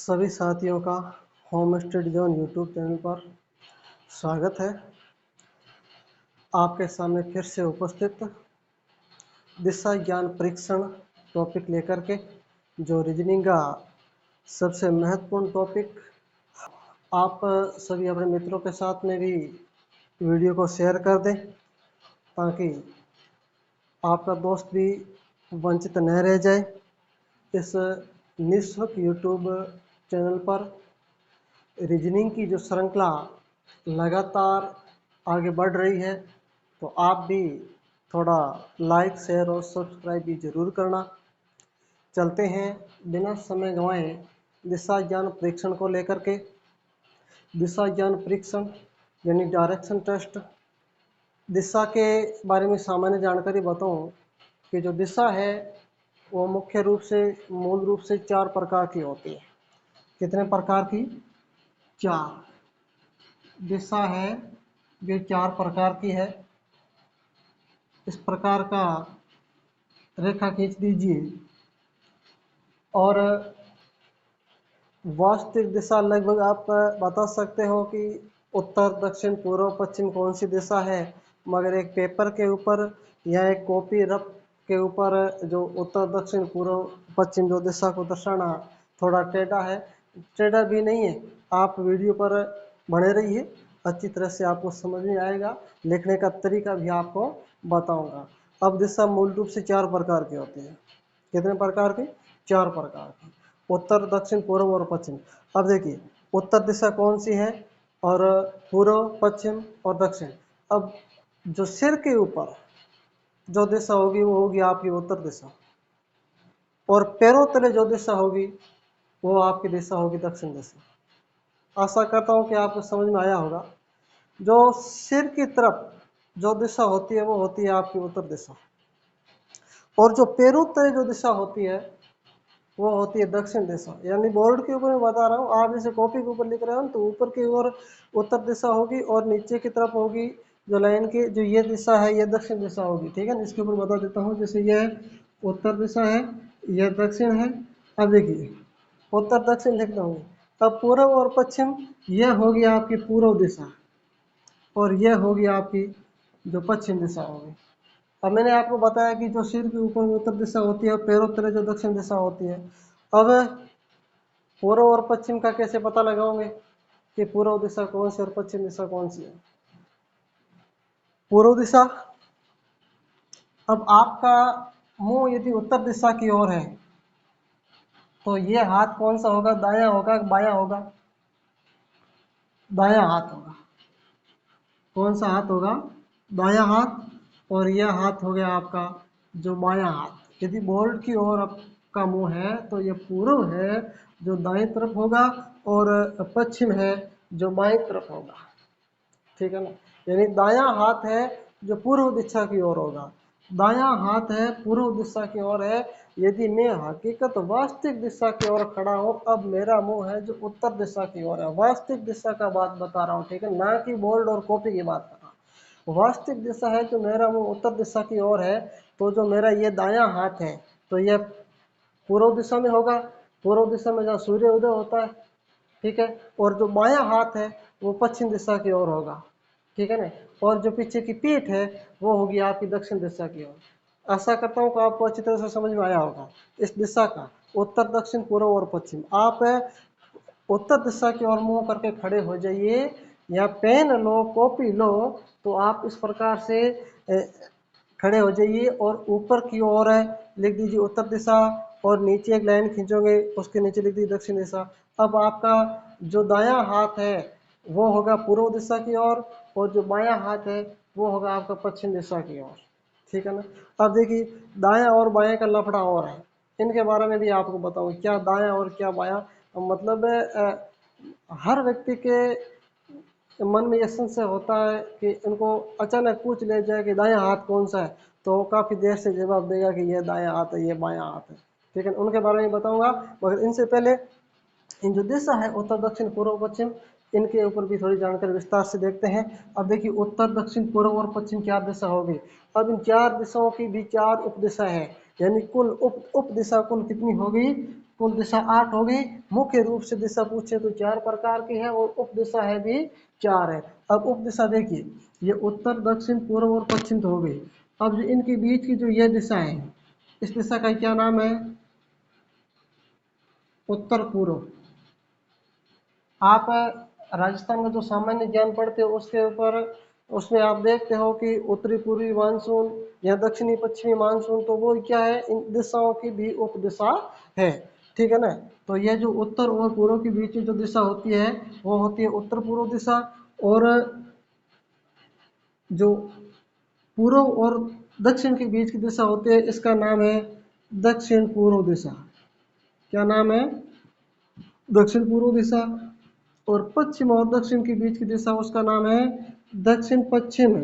सभी साथियों का home study zone YouTube channel पर स्वागत है। आपके सामने फिर से उपस्थित दिशा ज्ञान परीक्षण टॉपिक लेकर के, जो रीजनिंग का सबसे महत्वपूर्ण टॉपिक। आप सभी अपने मित्रों के साथ में भी वीडियो को शेयर कर दें ताकि आपका दोस्त भी वंचित न रह जाए। इस निःशुल्क यूट्यूब चैनल पर रीजनिंग की जो श्रृंखला लगातार आगे बढ़ रही है, तो आप भी थोड़ा लाइक, शेयर और सब्सक्राइब भी ज़रूर करना। चलते हैं बिना समय गंवाए दिशा ज्ञान परीक्षण को लेकर के। दिशा ज्ञान परीक्षण यानी डायरेक्शन टेस्ट। दिशा के बारे में सामान्य जानकारी बताऊं कि जो दिशा है वो मुख्य रूप से मूल रूप से 4 प्रकार की होती है। कितने प्रकार की? 4 दिशा है जो 4 प्रकार की है। इस प्रकार का रेखा खींच दीजिए और वास्तविक दिशा लगभग आप बता सकते हो कि उत्तर, दक्षिण, पूर्व, पश्चिम कौन सी दिशा है। मगर एक पेपर के ऊपर या एक कॉपी रफ के ऊपर जो उत्तर, दक्षिण, पूर्व, पश्चिम जो दिशा को दर्शाना थोड़ा टेढ़ा है। टेढ़ा भी नहीं है, आप वीडियो पर बने रहिए, अच्छी तरह से आपको समझ में आएगा। लिखने का तरीका भी आपको बताऊंगा। अब दिशा मूल रूप से 4 प्रकार की होती है। कितने प्रकार की? 4 प्रकार की। उत्तर, दक्षिण, पूर्व और पश्चिम। अब देखिए उत्तर दिशा कौन सी है और पूर्व, पश्चिम और दक्षिण। अब जो सिर के ऊपर जो दिशा होगी वो होगी आपकी उत्तर दिशा, और पैरों तले जो दिशा होगी वो आपकी दिशा होगी दक्षिण दिशा। आशा करता हूँ कि आपको समझ में आया होगा। जो सिर की तरफ जो दिशा होती है वो होती है आपकी उत्तर दिशा, और जो पैरों तले जो दिशा होती है वो होती है दक्षिण दिशा। यानी बोर्ड के ऊपर मैं बता रहा हूँ, आप जैसे कॉपी के ऊपर लिख रहे हो तो ऊपर की ओर उत्तर दिशा होगी और नीचे की तरफ होगी जो लाइन की जो ये दिशा है ये दक्षिण दिशा होगी। ठीक है ना, इसके ऊपर बता देता हूँ। जैसे यह उत्तर दिशा है, यह दक्षिण है। अब देखिए उत्तर दक्षिण लिखता हूँ। अब पूर्व और पश्चिम यह होगी आपकी पूर्व दिशा और यह होगी आपकी जो पश्चिम दिशा होगी। अब मैंने आपको बताया कि जो सिर के ऊपर उत्तर दिशा होती है और पैरों तले जो दक्षिण दिशा होती है। अब पूर्व और पश्चिम का कैसे पता लगाओगे कि पूर्व दिशा कौन सी और पश्चिम दिशा कौन सी है? पूर्व दिशा, अब आपका मुंह यदि उत्तर दिशा की ओर है तो ये हाथ कौन सा होगा? दायां होगा, बायां होगा? दायां हाथ होगा। कौन सा हाथ होगा? दायां हाथ। और यह हाथ हो गया आपका जो बायां हाथ। यदि बोर्ड की ओर आपका मुंह है तो यह पूर्व है जो दाएं तरफ होगा, और पश्चिम है जो बाएं तरफ होगा। ठीक है ना, यानी दायां हाथ है जो पूर्व दिशा की ओर होगा, दायां हाथ है पूर्व दिशा की ओर है। यदि मैं हकीकत वास्तविक दिशा की ओर खड़ा हूं, अब मेरा मुंह है जो उत्तर दिशा की ओर है। वास्तविक दिशा का बात बता रहा हूं, ठीक है, ना कि बोर्ड और कॉपी की बात कर रहा हूं। वास्तविक दिशा है जो मेरा मुंह उत्तर दिशा की ओर है, तो जो मेरा ये दायां हाथ है तो यह पूर्व दिशा में होगा। पूर्व दिशा में जहाँ सूर्य उदय होता है, ठीक है, और जो बायां हाथ है वो पश्चिम दिशा की ओर होगा। ठीक है ना, और जो पीछे की पीठ है वो होगी आपकी दक्षिण दिशा की ओर। आशा करता हूँ कि आपको अच्छी तरह से समझ में आया होगा इस दिशा का उत्तर, दक्षिण, पूर्व और पश्चिम। आप उत्तर दिशा की ओर मुंह करके खड़े हो जाइए, या पेन लो, कॉपी लो, तो आप इस प्रकार से खड़े हो जाइए और ऊपर की ओर लिख दीजिए उत्तर दिशा, और नीचे एक लाइन खींचोगे उसके नीचे लिख दीजिए दक्षिण दिशा। अब आपका जो दायां हाथ है वो होगा पूर्व दिशा की ओर, और जो बायां हाथ है वो होगा आपका पश्चिम दिशा की ओर। ठीक है ना। अब देखिए दायां और बायां का लफड़ा और है, इनके बारे में भी आपको बताऊं क्या दायां और क्या बायां। मतलब हर व्यक्ति के मन में यह संशय होता है कि इनको अचानक पूछ लिया जाए कि दायां हाथ कौन सा है, तो वो काफ़ी देर से जवाब देगा कि यह दायां हाथ है, ये बायां हाथ है। ठीक है, उनके बारे में बताऊंगा। मगर इनसे पहले इन जो दिशा है उत्तर, दक्षिण, पूर्व, पश्चिम, इनके ऊपर भी थोड़ी जानकारी विस्तार से देखते हैं। अब देखिए उत्तर, दक्षिण, पूर्व और पश्चिम 4 दिशा होगी। अब इन 4 दिशाओं की भी 4 उप दिशा है, यानी कुल उप दिशा कुल कितनी होगी? कुल दिशा 8 हो गई। मुख्य रूप से दिशा पूछे तो 4 प्रकार की है और उप दिशा है भी 4 है। अब उप दिशा देखिए, ये उत्तर, दक्षिण, पूर्व और पश्चिम तो हो गई। अब इनके बीच की जो ये दिशा है, इस दिशा का क्या नाम है? उत्तर पूर्व। आप राजस्थान का जो सामान्य ज्ञान पढ़ते हो उसके ऊपर, उसमें आप देखते हो कि उत्तरी पूर्वी मानसून या दक्षिणी पश्चिमी मानसून, तो वो क्या है, इन दिशाओं की भी उप दिशा है। ठीक है ना। तो ये जो उत्तर और पूर्व के बीच में जो दिशा होती है वो होती है उत्तर पूर्व दिशा। और जो पूर्व और दक्षिण के बीच की दिशा होती है इसका नाम है दक्षिण पूर्व दिशा। क्या नाम है? दक्षिण पूर्व दिशा। और पश्चिम और दक्षिण के बीच की दिशा, उसका नाम है दक्षिण पश्चिम,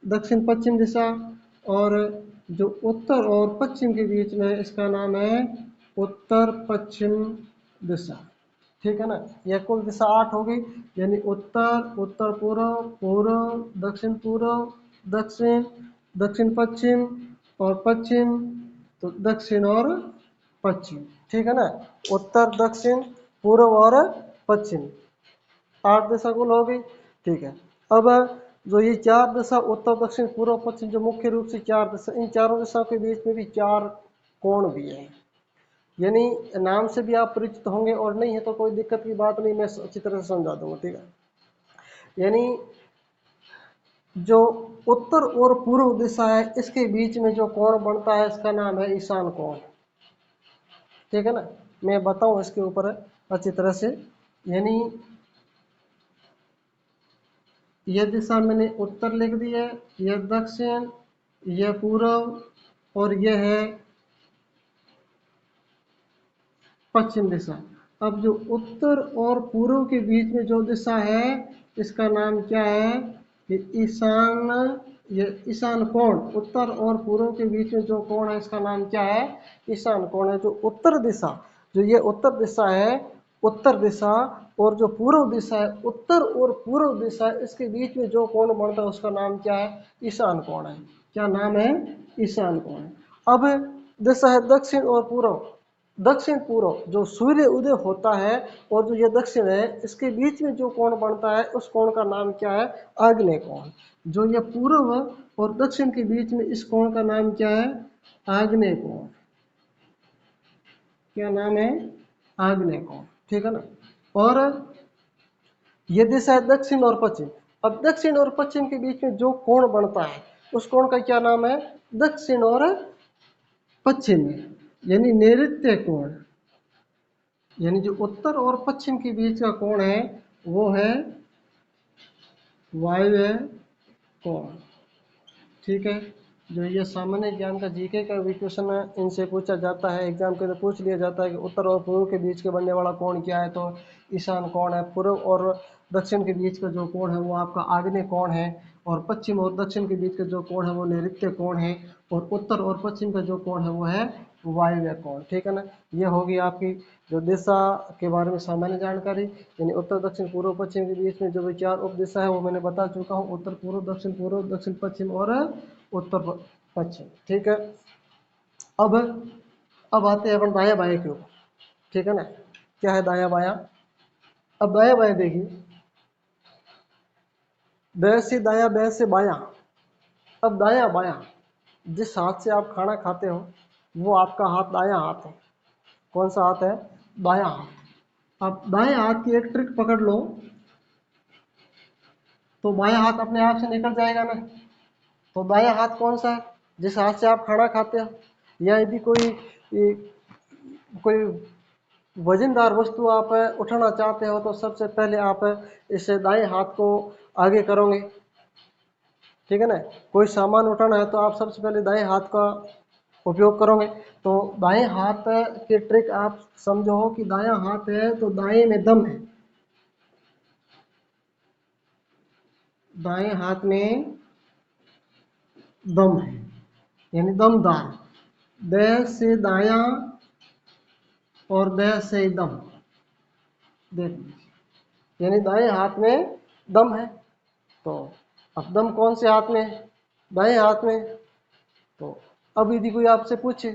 दक्षिण पश्चिम दिशा। और जो उत्तर और पश्चिम के बीच में, इसका नाम है उत्तर पश्चिम दिशा। ठीक है ना। यह कुल दिशा 8 हो गई, यानी उत्तर, उत्तर पूर्व, पूर्व, दक्षिण पूर्व, दक्षिण, दक्षिण पश्चिम और पश्चिम, तो दक्षिण और पश्चिम। ठीक है ना। उत्तर, दक्षिण, पूर्व और पश्चिम, 8 दिशा कुल हो गई। ठीक है। अब जो ये 4 दिशा, उत्तर, दक्षिण, पूर्व, पश्चिम, जो मुख्य रूप से 4 दिशा, इन चारों दिशाओं के बीच में भी 4 कोण भी है। यानी नाम से भी आप परिचित होंगे, और नहीं है तो कोई दिक्कत की बात नहीं, मैं अच्छी तरह से समझा दूंगा। ठीक है। यानी जो उत्तर और पूर्व दिशा है इसके बीच में जो कोण बनता है इसका नाम है ईशान कोण। ठीक है ना। मैं बताऊं इसके ऊपर अच्छी तरह से। यानी यह दिशा मैंने उत्तर लिख दी है, यह दक्षिण, यह पूर्व और यह है पश्चिम दिशा। अब जो उत्तर और पूर्व के बीच में जो दिशा है इसका नाम क्या है? ये ईशान, ये ईशान कोण। उत्तर और पूर्व के बीच में जो कोण है इसका नाम क्या है? ईशान कोण है। जो उत्तर दिशा, जो ये उत्तर दिशा है, उत्तर दिशा, और जो पूर्व दिशा है, उत्तर और पूर्व दिशा, इसके बीच में जो कोण बनता है उसका नाम क्या है? ईशान कोण है। क्या नाम है? ईशान कोण। अब दिशा है दक्षिण और पूर्व। दक्षिण पूर्व, जो सूर्य उदय होता है और जो ये दक्षिण है, इसके बीच में जो कोण बनता है उस कोण का नाम क्या है? आग्नेय कोण। जो ये पूर्व और दक्षिण के बीच में, इस कोण का नाम क्या है? आग्नेय कोण। क्या नाम है? आग्नेय कोण। ठीक है ना। और ये दिशा है दक्षिण और पश्चिम। अब दक्षिण और पश्चिम के बीच में जो कोण बनता है उस कोण का क्या नाम है? दक्षिण और पश्चिम में, यानी नैऋत्य कोण। यानी जो उत्तर और पश्चिम के बीच का कोण है वो है वायव्य कोण। ठीक है। जो ये सामान्य ज्ञान का जीके का भी क्वेश्चन है, इनसे पूछा जाता है, एग्जाम के अंदर पूछ लिया जाता है कि उत्तर और पूर्व के बीच के बनने वाला कोण क्या है, तो ईशान कोण है। पूर्व और दक्षिण के बीच का जो कोण है वो आपका आग्नेय कोण है। और पश्चिम और दक्षिण के बीच का जो कोण है वो नैऋत्य कोण है। और उत्तर और पश्चिम का जो कोण है वो है वायव्य कोण। ठीक है ना। ये होगी आपकी जो दिशा के बारे में सामान्य जानकारी। यानी उत्तर, दक्षिण, पूर्व, पश्चिम के बीच में जो भी 4 उप दिशा है वो मैंने बता चुका हूँ, उत्तर पूर्व, दक्षिण पश्चिम और उत्तर पश्चिम। ठीक है। अब अब आते हैं अपन दाया बाएं के ऊपर। ठीक है ना। क्या है दाया बाया? अब दाया बाया देखिए, बै से दाया, बै से बाया। अब दाया बाया, जिस हाथ से आप खाना खाते हो वो आपका हाथ दाया हाथ है। कौन सा हाथ है? दाया हाथ। अब दाएं हाथ की एक ट्रिक पकड़ लो तो बायां हाथ अपने आप से निकल जाएगा ना। तो दायां हाथ कौन सा है? जिस हाथ से आप खाना खाते हो। या यदि कोई वजनदार वस्तु आप उठाना चाहते हो तो सबसे पहले आप इस दाएं हाथ को आगे करोगे। ठीक है ना। कोई सामान उठाना है तो आप सबसे पहले दाएं हाथ का उपयोग करोगे। तो दाएं हाथ की ट्रिक आप समझो कि दायां हाथ है तो दाएं में दम है। दाएं हाथ में दम है, यानी दमदार। दै से दाया और दै से दम। देख लीजिए, यानी दाएं हाथ में दम है। तो अब दम कौन से हाथ में है? दाएं हाथ में। तो अब यदि कोई आपसे पूछे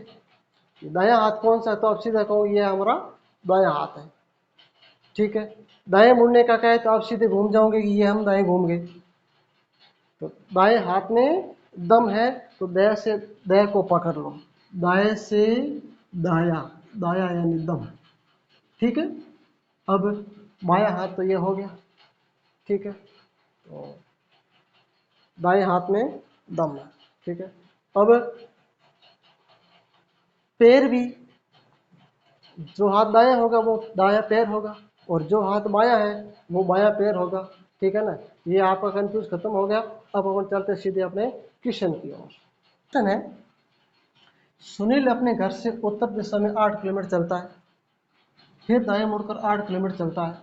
दायां हाथ कौन सा है, तो आप सीधा कहो ये हमारा दायां हाथ है। ठीक है, दाएं मुड़ने का कहे तो आप सीधे घूम जाओगे कि ये हम दाएं घूम गए। तो दाएं हाथ में दम है, तो दाएं से दाएं को पकड़ लो, दाएं से दाया, दाया यानी दम। ठीक है, अब बायां हाथ तो ये हो गया। ठीक है, तो दाएं हाथ में दम है। ठीक है, अब पैर भी, जो हाथ दायां होगा वो दायां पैर होगा, और जो हाथ बायां है वो बायां पैर होगा। ठीक है ना, ये आपका कंफ्यूज खत्म हो गया। अब अपन चलते सीधे अपने क्वेश्चन की ओर। क्वेश्चन है, सुनील अपने घर से उत्तर दिशा में 8 किलोमीटर चलता है, फिर दाएं मुड़कर 8 किलोमीटर चलता है,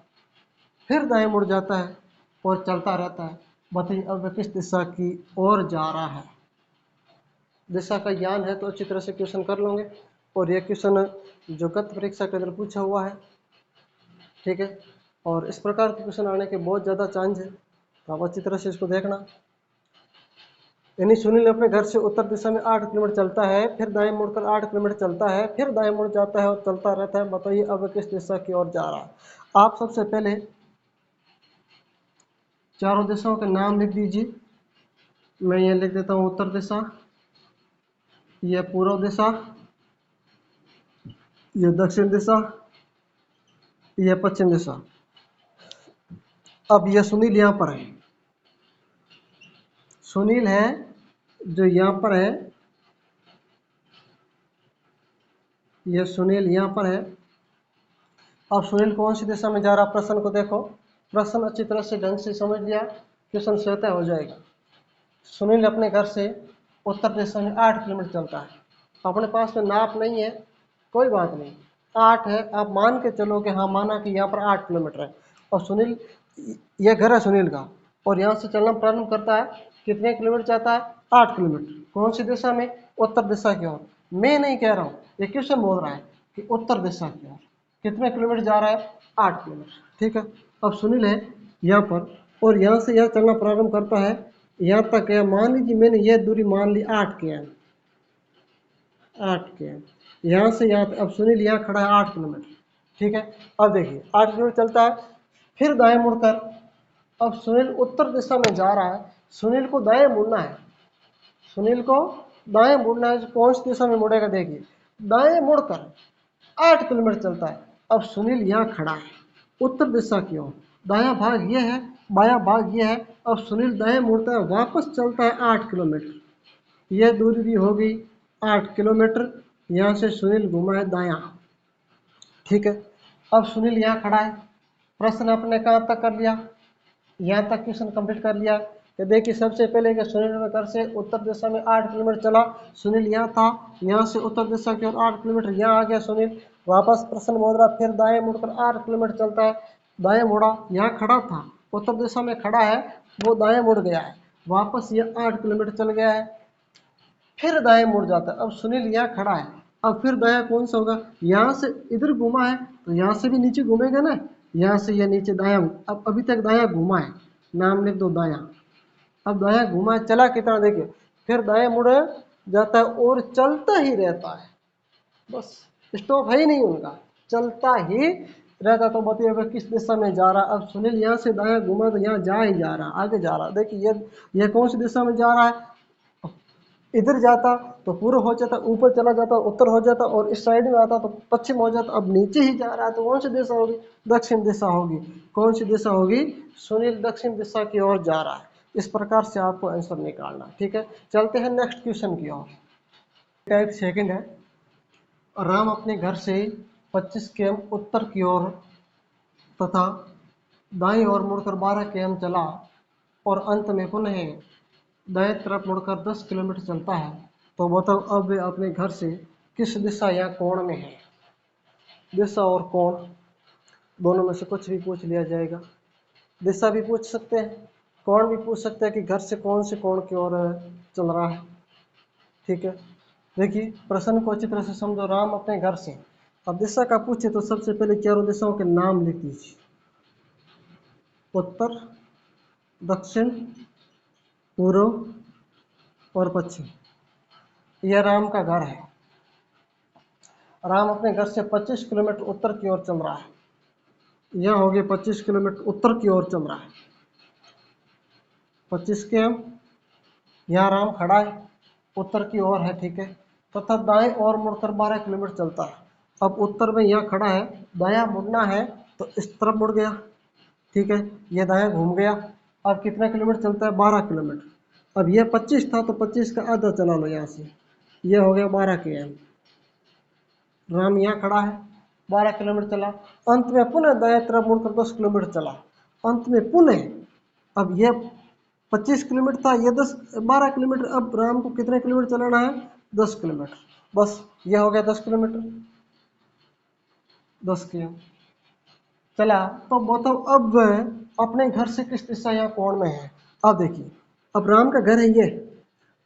फिर दाएं मुड़ जाता है और चलता रहता है। बताइए अब वह किस दिशा की ओर जा रहा है। दिशा का ज्ञान है तो अच्छी तरह से क्वेश्चन कर लोगे, और यह क्वेश्चन जो गत परीक्षा के अंदर पूछा हुआ है। ठीक है, और इस प्रकार के क्वेश्चन आने के बहुत ज़्यादा चांस है, तो आप अच्छी तरह से इसको देखना। यानी सुनील अपने घर से उत्तर दिशा में 8 किलोमीटर चलता है, फिर दाएं मुड़कर 8 किलोमीटर चलता है, फिर दाएं मुड़ जाता है और चलता रहता है। बताइए अब वह किस दिशा की ओर जा रहा है। आप सबसे पहले चारों दिशाओं के नाम लिख दीजिए। मैं ये लिख देता हूँ उत्तर दिशा, यह पूर्व दिशा, यह दक्षिण दिशा, यह पश्चिम दिशा। अब यह सुनील यहाँ पर है, सुनील है जो यहाँ पर है, यह सुनील यहाँ पर है। अब सुनील कौन सी दिशा में जा रहा है, प्रश्न को देखो, प्रश्न अच्छी तरह से ढंग से समझ लिया, क्वेश्चन स्वतः हो जाएगा। सुनील अपने घर से उत्तर दिशा में 8 किलोमीटर चलता है। अपने पास में नाप नहीं है, कोई बात नहीं, 8 है, आप मान के चलो कि हाँ माना कि यहाँ पर 8 किलोमीटर है। और सुनील, यह घर है सुनील का, और यहाँ से चलना प्रारंभ करता है, कितने किलोमीटर जाता है, 8 किलोमीटर। कौन सी दिशा में, उत्तर दिशा की ओर। मैं नहीं कह रहा हूँ, ये क्वेश्चन बोल रहा है कि उत्तर दिशा की ओर कितने किलोमीटर जा रहा है, 8 किलोमीटर। ठीक है, अब सुनील है यहाँ पर, और यहाँ से यहाँ चलना प्रारंभ करता है, यहाँ तक है, मान लीजिए मैंने यह दूरी मान ली 8 के एम, 8 के एम, यहाँ से यहाँ, अब सुनील यहाँ खड़ा है 8 किलोमीटर। ठीक है, अब देखिए 8 किलोमीटर चलता है, फिर दाएं मुड़कर, अब सुनील उत्तर दिशा में जा रहा है, सुनील को दाएं मुड़ना है, सुनील को दाएं मुड़ना है। कौन सी दिशा में मुड़ेगा, देखिए दाएं मुड़कर 8 किलोमीटर चलता है। अब सुनील यहाँ खड़ा है उत्तर दिशा की ओर, दायां भाग ये है, बायां भाग ये है। अब सुनील दाएं मुड़ता है, वापस चलता है 8 किलोमीटर, यह दूरी भी हो गई 8 किलोमीटर। यहाँ से सुनील घुमा है दायां। ठीक है, अब सुनील यहाँ खड़ा है, प्रश्न आपने कहाँ तक कर लिया, यहाँ तक क्वेश्चन कंप्लीट कर लिया। कि देखिए सबसे पहले कि सुनील ने घर से उत्तर दिशा में 8 किलोमीटर चला, सुनील यहाँ था, यहाँ से उत्तर दिशा की ओर 8 किलोमीटर, यहाँ आ गया सुनील, वापस प्रश्न बोल रहा फिर दाएं मुड़कर 8 किलोमीटर चलता है, दाएं मुड़ा, यहाँ खड़ा था उत्तर दिशा में खड़ा है, वो दाएं मुड़ गया है, वापस ये 8 किलोमीटर चल गया है, फिर दाएं मुड़ जाता है। अब सुनील यहाँ खड़ा है, अब फिर दाया कौन सा होगा, यहाँ से इधर घुमा है तो यहाँ से भी नीचे घूमेगा ना, यहाँ से यह नीचे दाया, अब अभी तक दाया घुमा है, नाम लिख दो दाया। अब दाया घुमा है, चला कितना, देखिए फिर दाया मुड़ जाता है और चलता ही रहता है, बस स्टॉप है ही नहीं उनका, चलता ही रहता। तो बताइए अब किस दिशा में जा रहा। अब सुनील यहाँ से दाया घुमा तो यहाँ जा ही जा रहा, आगे जा रहा। देखिए ये कौन सी दिशा में जा रहा है, इधर जाता तो पूर्व हो जाता, ऊपर चला जाता उत्तर हो जाता, और इस साइड में आता तो पश्चिम हो जाता। अब नीचे ही जा रहा है तो कौन सी दिशा होगी, दक्षिण दिशा होगी। कौन सी दिशा होगी, सुनील दक्षिण दिशा की ओर जा रहा है। इस प्रकार से आपको आंसर निकालना। ठीक है, चलते हैं नेक्स्ट क्वेश्चन की ओर। टाइप सेकंड है, राम अपने घर से 25 केम उत्तर की ओर तथा दाईं ओर मुड़कर 12 केम चला, और अंत में पुनः दाएं तरफ मुड़कर 10 किलोमीटर चलता है। तो बताओ अब वे अपने घर से किस दिशा या कोण में है। दिशा और कोण दोनों में से कुछ भी पूछ लिया जाएगा। दिशा भी पूछ सकते हैं, कोण भी पूछ सकते हैं कि घर से कौन से कोण की ओर चल रहा है। ठीक है, देखिए प्रश्न को अच्छी तरह से समझो। राम अपने घर से, अब दिशा का पूछे तो सबसे पहले चारों दिशाओं के नाम लिख दीजिए, उत्तर, दक्षिण, पूर्व और पश्चिम। यह राम का घर है। राम अपने घर से 25 किलोमीटर उत्तर की ओर चल रहा है। यह हो गया 25 किलोमीटर उत्तर की ओर चल रहा है। 25 के यहाँ राम खड़ा है, उत्तर की ओर है, ठीक है, तथा दाएं ओर मुड़कर 12 किलोमीटर चलता है। अब उत्तर में यहाँ खड़ा है, दायां मुड़ना है तो इस तरफ मुड़ गया, ठीक है, ये दायां घूम गया। अब कितना किलोमीटर चलता है? 12 किलोमीटर। अब ये 25 था तो 25 का आधा चला लो यहाँ से, ये हो गया 12 के एम। राम यहाँ खड़ा है, 12 किलोमीटर चला, अंत में पुनः दाएं तरफ मुड़कर 10 किलोमीटर चला, अंत में पुनः, अब ये 25 किलोमीटर था, ये 12 किलोमीटर, अब राम को कितने किलोमीटर चलाना है? 10 किलोमीटर, बस ये हो गया 10 किलोमीटर, 10 किलोमीटर चला। तो बताओ अब अपने घर से किस दिशा या कोण में है? अब देखिए, अब राम का घर है ये,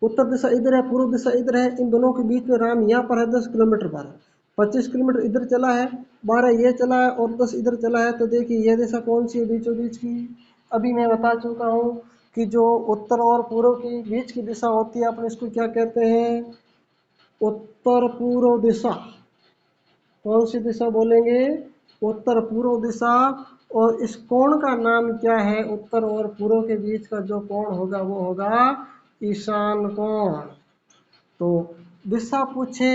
उत्तर दिशा इधर है, पूर्व दिशा इधर है, इन दोनों के बीच में राम यहाँ पर है 10 किलोमीटर पर। 25 किलोमीटर इधर चला है, 12 ये चला है और 10 इधर चला है। तो देखिए ये दिशा कौन सी है? बीचों बीच की। अभी मैं बता चुका हूँ कि जो उत्तर और पूर्व की बीच की दिशा होती है, अपन इसको क्या कहते हैं? उत्तर पूर्व दिशा। कौन सी दिशा बोलेंगे? उत्तर पूर्व दिशा। और इस कोण का नाम क्या है? उत्तर और पूर्व के बीच का जो कोण होगा वो होगा ईशान कोण। तो दिशा पूछे,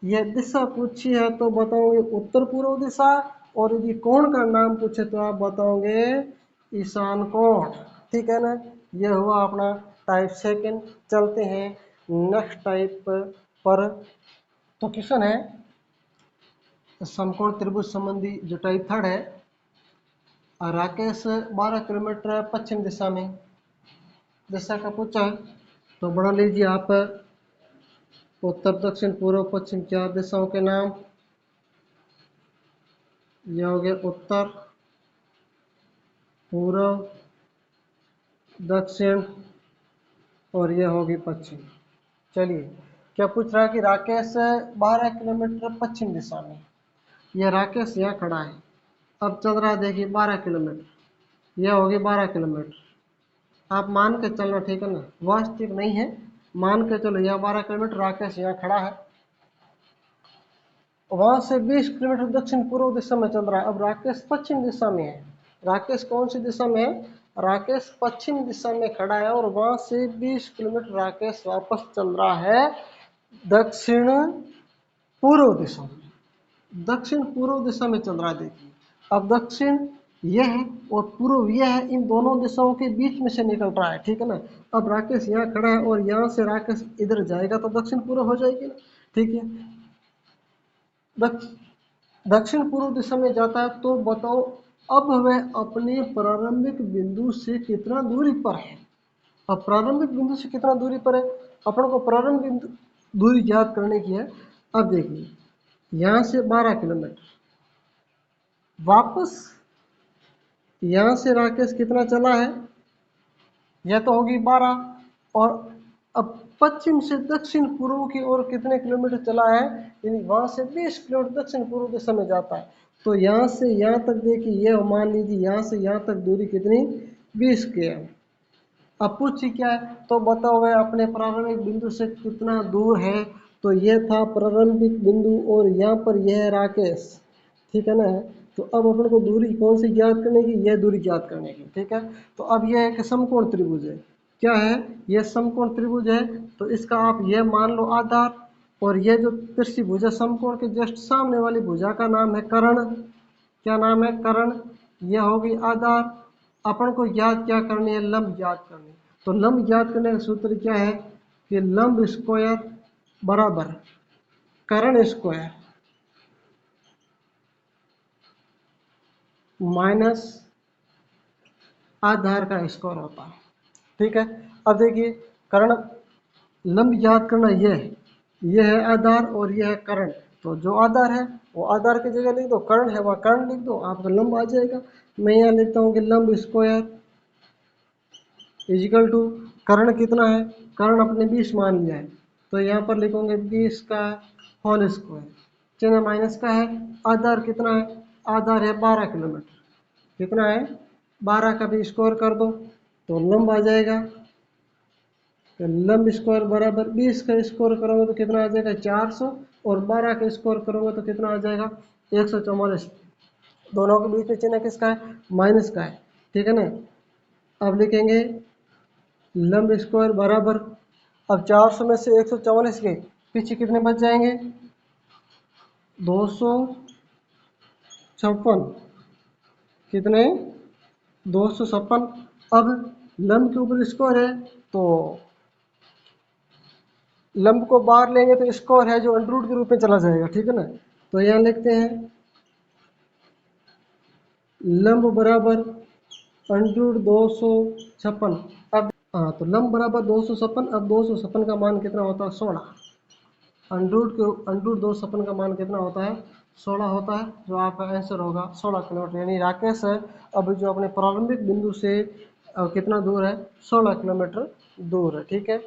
ये दिशा पूछी है तो बताओगे उत्तर पूर्व दिशा, और यदि कोण का नाम पूछे तो आप बताओगे ईशान कोण, ठीक है ना। ये हुआ अपना टाइप सेकंड। चलते हैं नेक्स्ट टाइप पर। तो क्वेश्चन है समकोण त्रिभुज संबंधी जो टाइप थर्ड है। राकेश 12 किलोमीटर पश्चिम दिशा में दिशा का पूछा है, तो बना लीजिए आप उत्तर दक्षिण पूर्व पश्चिम 4 दिशाओं के नाम। यह हो गया उत्तर, पूर्व, दक्षिण और यह होगी पश्चिम। चलिए क्या पूछ रहा है कि राकेश 12 किलोमीटर पश्चिम दिशा में, यह राकेश यहाँ खड़ा है, अब चल रहा है देखिए 12 किलोमीटर, यह होगी 12 किलोमीटर। आप मान के चलना, ठीक है ना, वास्तविक नहीं है, मान के चलो यह 12 किलोमीटर, राकेश यहाँ खड़ा है, वहां से 20 किलोमीटर दक्षिण पूर्व दिशा में चल रहा है। अब राकेश पश्चिम दिशा में है, राकेश कौन सी दिशा में है? राकेश पश्चिम दिशा में खड़ा है और वहां से 20 किलोमीटर राकेश वापस चल रहा है दक्षिण पूर्व दिशा में, दक्षिण पूर्व दिशा में चल रहा है। देखिए अब दक्षिण यह है और पूर्व यह है, इन दोनों दिशाओं के बीच में से निकल रहा है, ठीक है ना। अब राकेश यहाँ खड़ा है और यहाँ से राकेश इधर जाएगा तो दक्षिण पूर्व हो जाएगी ना, ठीक है। दक्षिण पूर्व दिशा में जाता है, तो बताओ अब वह अपने प्रारंभिक बिंदु से कितना दूरी पर है? अब प्रारंभिक बिंदु से कितना दूरी पर है? अपन को प्रारंभिक बिंदु दूरी ज्ञात करने की है। अब देखिए यहाँ से 12 किलोमीटर वापस, यहाँ से राकेश कितना चला है? यह तो होगी 12, और अब पश्चिम से दक्षिण पूर्व की ओर कितने किलोमीटर चला है? यानी वहां से 20 किलोमीटर दक्षिण पूर्व दिशा में जाता है। तो यहाँ से यहाँ तक देखिए, यह मान लीजिए यहाँ से यहाँ तक दूरी कितनी? 20 के। अब पूछिए क्या है, तो बताओ वह अपने प्रारंभिक बिंदु से कितना दूर है? तो यह था प्रारंभिक बिंदु और यहाँ पर यह है राकेश, ठीक है ना। तो अब अपन को दूरी कौन सी ज्ञात करने की? यह दूरी ज्ञात करने की, ठीक है। तो अब यह एक समकोण त्रिभुज है, क्या है? यह समकोण त्रिभुज है। तो इसका आप यह मान लो आधार, और यह जो तिरछी भुजा समकोण के जस्ट सामने वाली भुजा का नाम है कर्ण। क्या नाम है? कर्ण। यह होगी आधार। अपन को याद क्या करनी है? लंब याद करनी। तो लंब याद करने का सूत्र क्या है कि लंब स्क्वायर बराबर कर्ण स्क्वायर माइनस आधार का स्क्वायर होता है, ठीक है। अब देखिए कर्ण, लंब याद करना यह है आधार और यह है कर्ण। तो जो आधार है वो आधार की जगह लिख दो, कर्ण है वह कर्ण लिख दो, आपका लंब आ जाएगा। मैं यहाँ लिखता हूँ कि लंब स्क्वायर इजिकल टू कर्ण कितना है? कर्ण अपने 20 मान लिया है, तो यहाँ पर लिखोगे 20 का होल स्क्वायर, चिन्ह माइनस का है। आधार कितना है? आधार है 12 किलोमीटर, कितना है? 12 का भी स्क्वायर कर दो तो लंब आ जाएगा तो लंब स्क्वायर बराबर 20 का स्क्वायर करोगे तो कितना आ जाएगा 400, और 12 का स्क्वायर करोगे तो कितना आ जाएगा 144। दोनों के बीच में चिन्ह किसका है, माइनस का है, ठीक है ना। अब लिखेंगे लंब स्क्वायर बराबर, अब 400 में से 144 के पीछे कितने बच जाएंगे 256, कितने 256। अब लंब के ऊपर स्क्वायर है तो लंब को बाहर लेंगे तो स्क्वायर है जो अंडर रूट के रूप में चला जाएगा, ठीक है ना। तो यहाँ लिखते हैं लंब बराबर अंडर रूट 256। अब हाँ, तो लंब बराबर 256। अब 256 का मान कितना होता है 16। अंडर रूट 256 का मान कितना होता है 16 होता है, जो आपका आंसर होगा 16 किलोमीटर। यानी राकेश है अब जो अपने प्रारंभिक बिंदु से कितना दूर है 16 किलोमीटर दूर है, ठीक है।